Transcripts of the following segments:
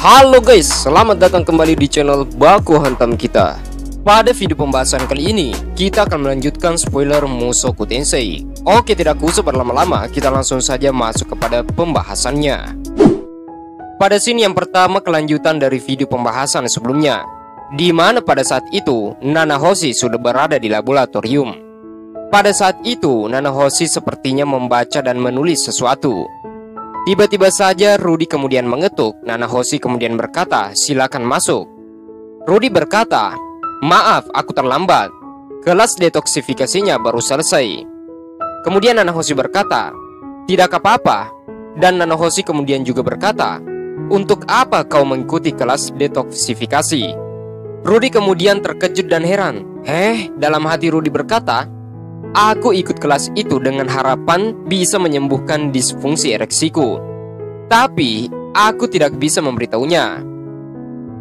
Halo guys, selamat datang kembali di channel Baku Hantam kita. Pada video pembahasan kali ini, kita akan melanjutkan spoiler Mushoku Tensei. Oke, tidak usah berlama-lama, kita langsung saja masuk kepada pembahasannya. Pada scene yang pertama, kelanjutan dari video pembahasan sebelumnya, di mana pada saat itu Nanahoshi sudah berada di laboratorium. Pada saat itu Nanahoshi sepertinya membaca dan menulis sesuatu. Tiba-tiba saja Rudy kemudian mengetuk. Nanahoshi kemudian berkata, "Silakan masuk." Rudy berkata, "Maaf, aku terlambat. Kelas detoksifikasinya baru selesai." Kemudian Nanahoshi berkata, "Tidak apa-apa." Dan Nanahoshi kemudian juga berkata, "Untuk apa kau mengikuti kelas detoksifikasi?" Rudy kemudian terkejut dan heran. Dalam hati Rudy berkata, "Aku ikut kelas itu dengan harapan bisa menyembuhkan disfungsi ereksiku. Tapi aku tidak bisa memberitahunya."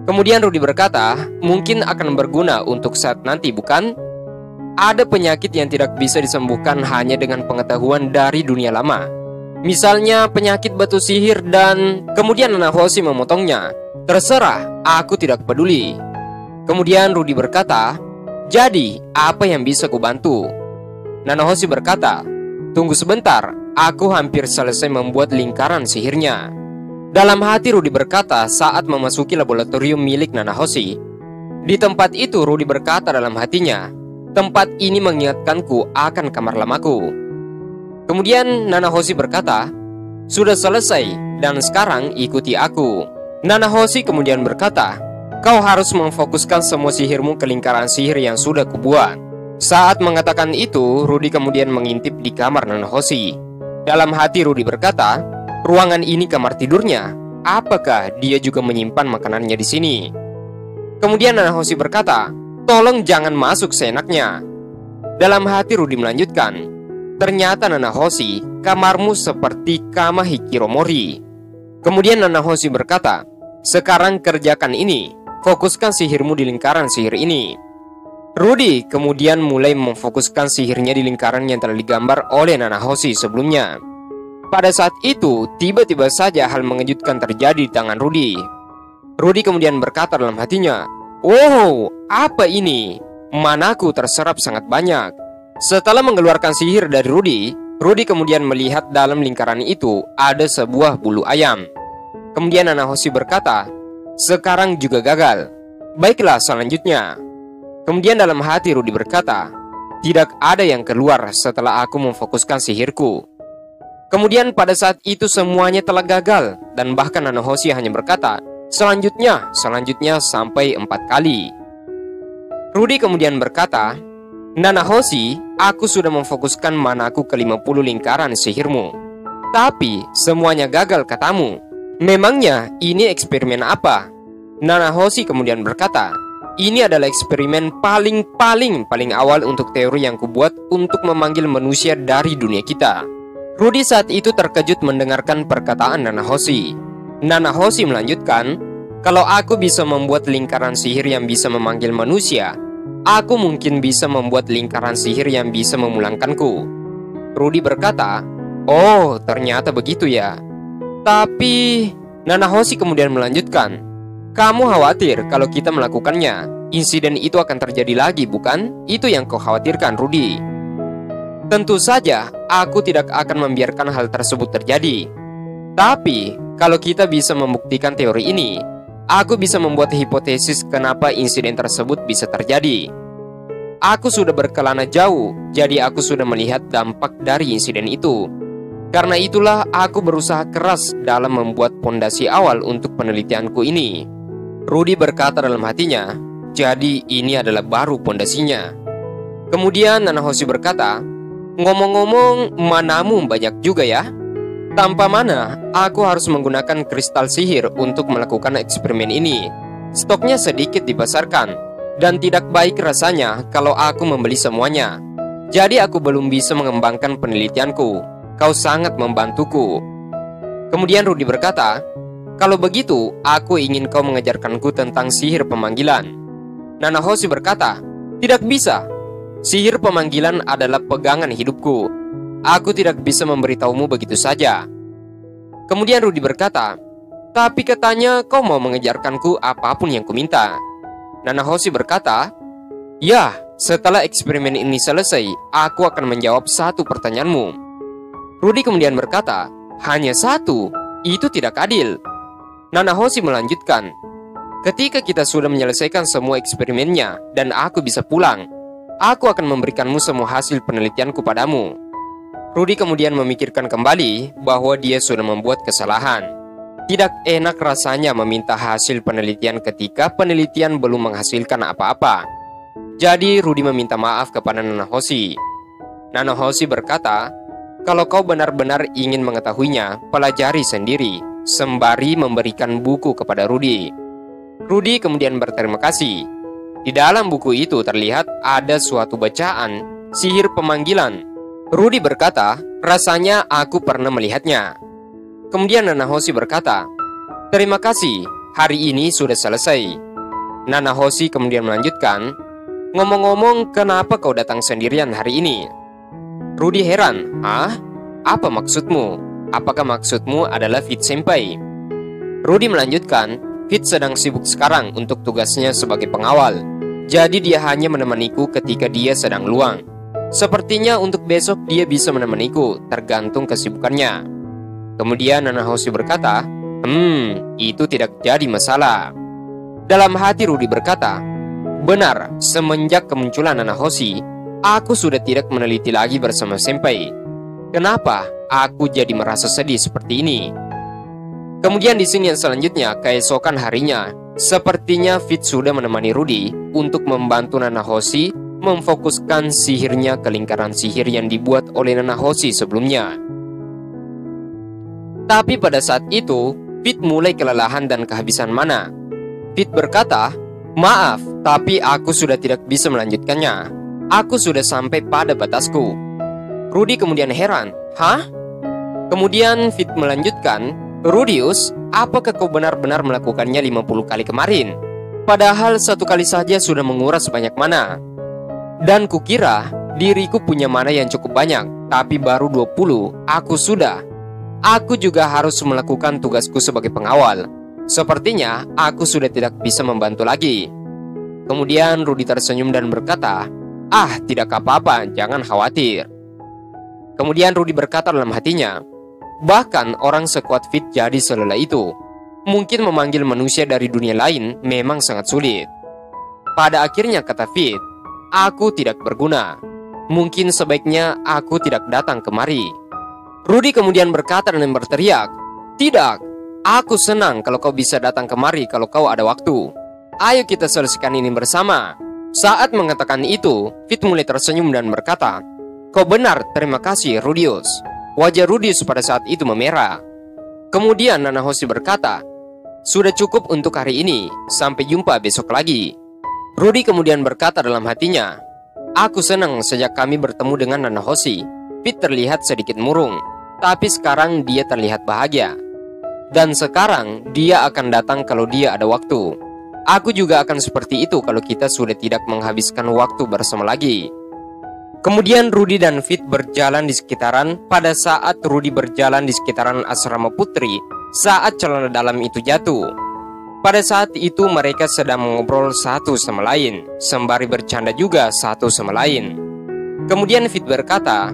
Kemudian Rudy berkata, "Mungkin akan berguna untuk saat nanti, bukan? Ada penyakit yang tidak bisa disembuhkan hanya dengan pengetahuan dari dunia lama. Misalnya penyakit batu sihir dan..." Kemudian Nanahoshi memotongnya, "Terserah, aku tidak peduli." Kemudian Rudy berkata, "Jadi, apa yang bisa kubantu?" Nanahoshi berkata, "Tunggu sebentar, aku hampir selesai membuat lingkaran sihirnya." Dalam hati Rudy berkata saat memasuki laboratorium milik Nanahoshi. Di tempat itu Rudy berkata dalam hatinya, "Tempat ini mengingatkanku akan kamar lamaku." Kemudian Nanahoshi berkata, "Sudah selesai dan sekarang ikuti aku." Nanahoshi kemudian berkata, "Kau harus memfokuskan semua sihirmu ke lingkaran sihir yang sudah kubuat." Saat mengatakan itu, Rudy kemudian mengintip di kamar Nanahoshi. Dalam hati Rudy berkata, "Ruangan ini kamar tidurnya. Apakah dia juga menyimpan makanannya di sini?" Kemudian Nanahoshi berkata, "Tolong jangan masuk seenaknya." Dalam hati Rudy melanjutkan, "Ternyata Nanahoshi, kamarmu seperti Kama Hikiromori." Kemudian Nanahoshi berkata, "Sekarang kerjakan ini. Fokuskan sihirmu di lingkaran sihir ini." Rudy kemudian mulai memfokuskan sihirnya di lingkaran yang telah digambar oleh Nanahoshi sebelumnya. Pada saat itu, tiba-tiba saja hal mengejutkan terjadi di tangan Rudy. Rudy kemudian berkata dalam hatinya, "Wow, apa ini? Manaku terserap sangat banyak." Setelah mengeluarkan sihir dari Rudy kemudian melihat dalam lingkaran itu ada sebuah bulu ayam. Kemudian Nanahoshi berkata, "Sekarang juga gagal. Baiklah, selanjutnya." Kemudian dalam hati Rudy berkata, "Tidak ada yang keluar setelah aku memfokuskan sihirku." Kemudian pada saat itu semuanya telah gagal. Dan bahkan Nanahoshi hanya berkata, selanjutnya sampai 4 kali. Rudy kemudian berkata, "Nanahoshi, aku sudah memfokuskan manaku ke 50 lingkaran sihirmu. Tapi semuanya gagal katamu. Memangnya ini eksperimen apa?" Nanahoshi kemudian berkata, "Ini adalah eksperimen paling awal untuk teori yang kubuat untuk memanggil manusia dari dunia kita." Rudy saat itu terkejut mendengarkan perkataan Nanahoshi. Nanahoshi melanjutkan, "Kalau aku bisa membuat lingkaran sihir yang bisa memanggil manusia, aku mungkin bisa membuat lingkaran sihir yang bisa memulangkanku." Rudy berkata, "Oh, ternyata begitu ya. Tapi..." Nanahoshi kemudian melanjutkan, "Kamu khawatir kalau kita melakukannya, insiden itu akan terjadi lagi, bukan? Itu yang kau khawatirkan, Rudy." "Tentu saja, aku tidak akan membiarkan hal tersebut terjadi. Tapi, kalau kita bisa membuktikan teori ini, aku bisa membuat hipotesis kenapa insiden tersebut bisa terjadi. Aku sudah berkelana jauh, jadi aku sudah melihat dampak dari insiden itu. Karena itulah aku berusaha keras dalam membuat pondasi awal untuk penelitianku ini." Rudy berkata dalam hatinya, "Jadi ini adalah baru pondasinya." Kemudian Nanahoshi berkata, "Ngomong-ngomong, manamu banyak juga ya. Tanpa mana, aku harus menggunakan kristal sihir untuk melakukan eksperimen ini. Stoknya sedikit dipasarkan, dan tidak baik rasanya kalau aku membeli semuanya. Jadi aku belum bisa mengembangkan penelitianku. Kau sangat membantuku." Kemudian Rudy berkata, "Kalau begitu, aku ingin kau mengajarkanku tentang sihir pemanggilan." Nanahoshi berkata, "Tidak bisa. Sihir pemanggilan adalah pegangan hidupku. Aku tidak bisa memberitahumu begitu saja." Kemudian Rudy berkata, Tapi katanya kau mau mengejarkanku apapun yang kuminta. Nanahoshi berkata, ya, setelah eksperimen ini selesai, aku akan menjawab satu pertanyaanmu. Rudy kemudian berkata, hanya satu? Itu tidak adil. Nanahoshi melanjutkan, ketika kita sudah menyelesaikan semua eksperimennya dan aku bisa pulang, aku akan memberikanmu semua hasil penelitianku padamu. Rudy kemudian memikirkan kembali bahwa dia sudah membuat kesalahan. Tidak enak rasanya meminta hasil penelitian ketika penelitian belum menghasilkan apa-apa. Jadi Rudy meminta maaf kepada Nanahoshi. Nanahoshi berkata, kalau kau benar-benar ingin mengetahuinya, pelajari sendiri, sembari memberikan buku kepada Rudy. Rudy kemudian berterima kasih. Di dalam buku itu terlihat ada suatu bacaan, sihir pemanggilan. Rudy berkata, rasanya aku pernah melihatnya. Kemudian Nanahoshi berkata, terima kasih, hari ini sudah selesai. Nanahoshi kemudian melanjutkan, ngomong-ngomong, kenapa kau datang sendirian hari ini? Rudy heran, hah? Apa maksudmu? Apakah maksudmu adalah Fit Senpai? Rudy melanjutkan, Fit sedang sibuk sekarang untuk tugasnya sebagai pengawal. Jadi dia hanya menemaniku ketika dia sedang luang. Sepertinya untuk besok dia bisa menemaniku, tergantung kesibukannya. Kemudian Nanahoshi berkata, itu tidak jadi masalah. Dalam hati Rudy berkata, benar, semenjak kemunculan Nanahoshi, aku sudah tidak meneliti lagi bersama Senpai. Kenapa aku jadi merasa sedih seperti ini? Kemudian di sini yang selanjutnya, keesokan harinya, sepertinya Fit sudah menemani Rudy untuk membantu Nanahoshi memfokuskan sihirnya ke lingkaran sihir yang dibuat oleh Nanahoshi sebelumnya. Tapi pada saat itu, Fit mulai kelelahan dan kehabisan mana. Fit berkata, maaf, tapi aku sudah tidak bisa melanjutkannya. Aku sudah sampai pada batasku. Rudy kemudian heran, hah? Kemudian Fit melanjutkan, Rudius, apakah kau benar-benar melakukannya 50 kali kemarin? Padahal satu kali saja sudah menguras banyak mana. Dan kukira diriku punya mana yang cukup banyak, tapi baru 20, aku sudah. Aku juga harus melakukan tugasku sebagai pengawal. Sepertinya aku sudah tidak bisa membantu lagi. Kemudian Rudy tersenyum dan berkata, tidak apa-apa, jangan khawatir. Kemudian Rudy berkata dalam hatinya, bahkan orang sekuat Fit jadi selelah itu. Mungkin memanggil manusia dari dunia lain memang sangat sulit. Pada akhirnya kata Fit, aku tidak berguna. Mungkin sebaiknya aku tidak datang kemari. Rudy kemudian berkata dan berteriak, tidak, aku senang kalau kau bisa datang kemari kalau kau ada waktu. Ayo kita selesaikan ini bersama. Saat mengatakan itu, Fit mulai tersenyum dan berkata, kau benar, terima kasih Rudius. Wajah Rudius pada saat itu memerah. Kemudian Nanahoshi berkata, sudah cukup untuk hari ini, sampai jumpa besok lagi. Rudy kemudian berkata dalam hatinya, aku senang sejak kami bertemu dengan Nanahoshi. Fit terlihat sedikit murung, tapi sekarang dia terlihat bahagia. Dan sekarang dia akan datang kalau dia ada waktu. Aku juga akan seperti itu kalau kita sudah tidak menghabiskan waktu bersama lagi. Kemudian Rudy dan Fit berjalan di sekitaran. Pada saat Rudy berjalan di sekitaran asrama putri, saat celana dalam itu jatuh. Pada saat itu mereka sedang mengobrol satu sama lain, sembari bercanda juga satu sama lain. Kemudian Fit berkata,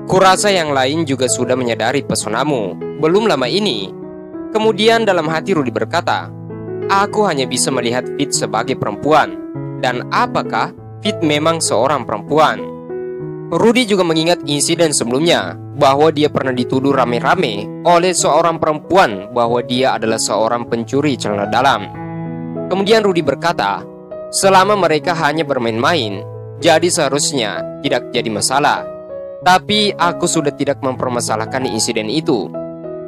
kurasa yang lain juga sudah menyadari pesonamu, belum lama ini. Kemudian dalam hati Rudy berkata, aku hanya bisa melihat Fit sebagai perempuan. Dan apakah Fit memang seorang perempuan? Rudy juga mengingat insiden sebelumnya, bahwa dia pernah dituduh rame-rame oleh seorang perempuan bahwa dia adalah seorang pencuri celana dalam. Kemudian Rudy berkata, selama mereka hanya bermain-main, jadi seharusnya tidak jadi masalah. Tapi aku sudah tidak mempermasalahkan insiden itu.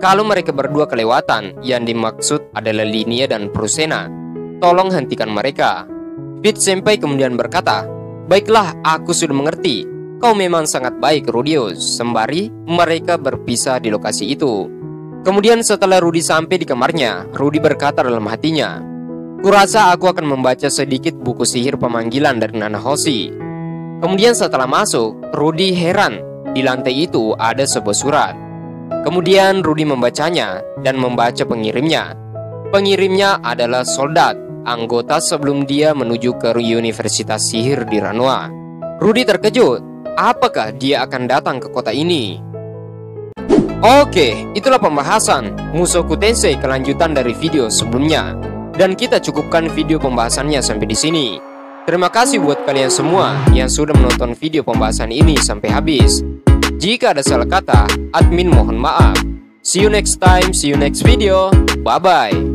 Kalau mereka berdua kelewatan, yang dimaksud adalah Linia dan Prusena, tolong hentikan mereka. Fit Senpai kemudian berkata, baiklah, aku sudah mengerti. Kau memang sangat baik Rudius. Sembari mereka berpisah di lokasi itu. Kemudian setelah Rudy sampai di kamarnya, Rudy berkata dalam hatinya, kurasa aku akan membaca sedikit buku sihir pemanggilan dari Nanahoshi. Kemudian setelah masuk, Rudy heran. Di lantai itu ada sebuah surat. Kemudian Rudy membacanya dan membaca pengirimnya. Pengirimnya adalah soldat, anggota sebelum dia menuju ke Universitas Sihir di Ranoa. Rudy terkejut, apakah dia akan datang ke kota ini? Oke, itulah pembahasan Mushoku Tensei kelanjutan dari video sebelumnya. Dan kita cukupkan video pembahasannya sampai di sini. Terima kasih buat kalian semua yang sudah menonton video pembahasan ini sampai habis. Jika ada salah kata, admin mohon maaf. See you next time, see you next video. Bye-bye.